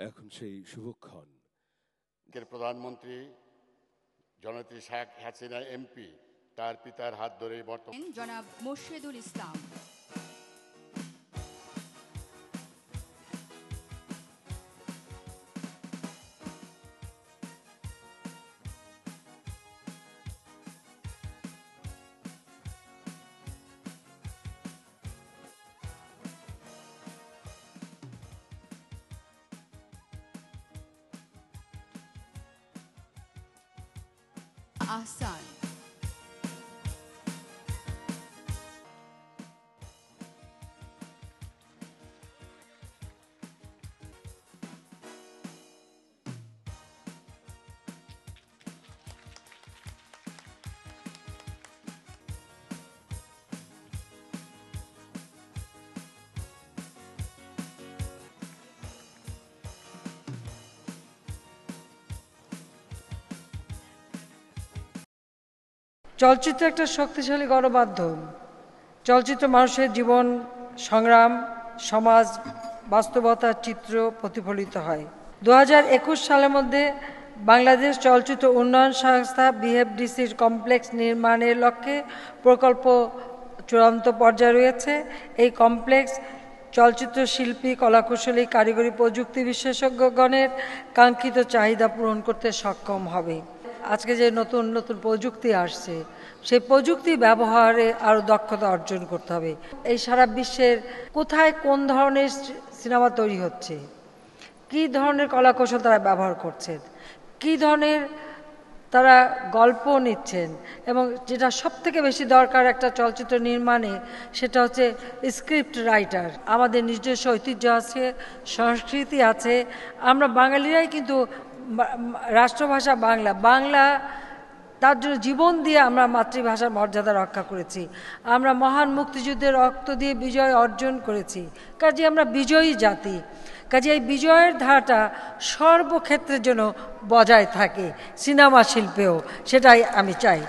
এখন সেই শুভক্ষণ। প্রধানমন্ত্রী জননেত্রী শেখ হাসিনা এমপি তার পিতার হাত ধরে বর্তমান জনাব মোর্শেদুল ইসলাম। আহসান। চলচ্চিত্র একটা শক্তিশালী গণমাধ্যম। চলচ্চিত্র মানুষের জীবন, সংগ্রাম, সমাজ বাস্তবতার চিত্র প্রতিফলিত হয়। 2021 সালের মধ্যে বাংলাদেশ চলচ্চিত্র উন্নয়ন সংস্থা বিএফডিসির কমপ্লেক্স নির্মাণের লক্ষ্যে প্রকল্প চূড়ান্ত পর্যায়ে রয়েছে। এই কমপ্লেক্স চলচ্চিত্র শিল্পী, কলাকুশলী, কারিগরি প্রযুক্তি বিশেষজ্ঞগণের কাঙ্ক্ষিত চাহিদা পূরণ করতে সক্ষম হবে। আজকে যে নতুন নতুন প্রযুক্তি আসছে, সেই প্রযুক্তি ব্যবহারে আরও দক্ষতা অর্জন করতে হবে। এই সারা বিশ্বের কোথায় কোন ধরনের সিনেমা তৈরি হচ্ছে, কী ধরনের কলাকৌশল তারা ব্যবহার করছেন, কী ধরনের তারা গল্প নিচ্ছেন, এবং যেটা সবথেকে বেশি দরকার একটা চলচ্চিত্র নির্মাণে, সেটা হচ্ছে স্ক্রিপ্ট রাইটার। আমাদের নিজস্ব ঐতিহ্য আছে, সংস্কৃতি আছে। আমরা বাঙালিরাই কিন্তু রাষ্ট্রভাষা বাংলা, বাংলা তার জন্য জীবন দিয়ে আমরা মাতৃভাষার মর্যাদা রক্ষা করেছি। আমরা মহান মুক্তিযুদ্ধের রক্ত দিয়ে বিজয় অর্জন করেছি, কাজে আমরা বিজয়ী জাতি। কাজে এই বিজয়ের ধারাটা সর্বক্ষেত্রের জন্য বজায় থাকে, সিনেমা শিল্পেও সেটাই আমি চাই।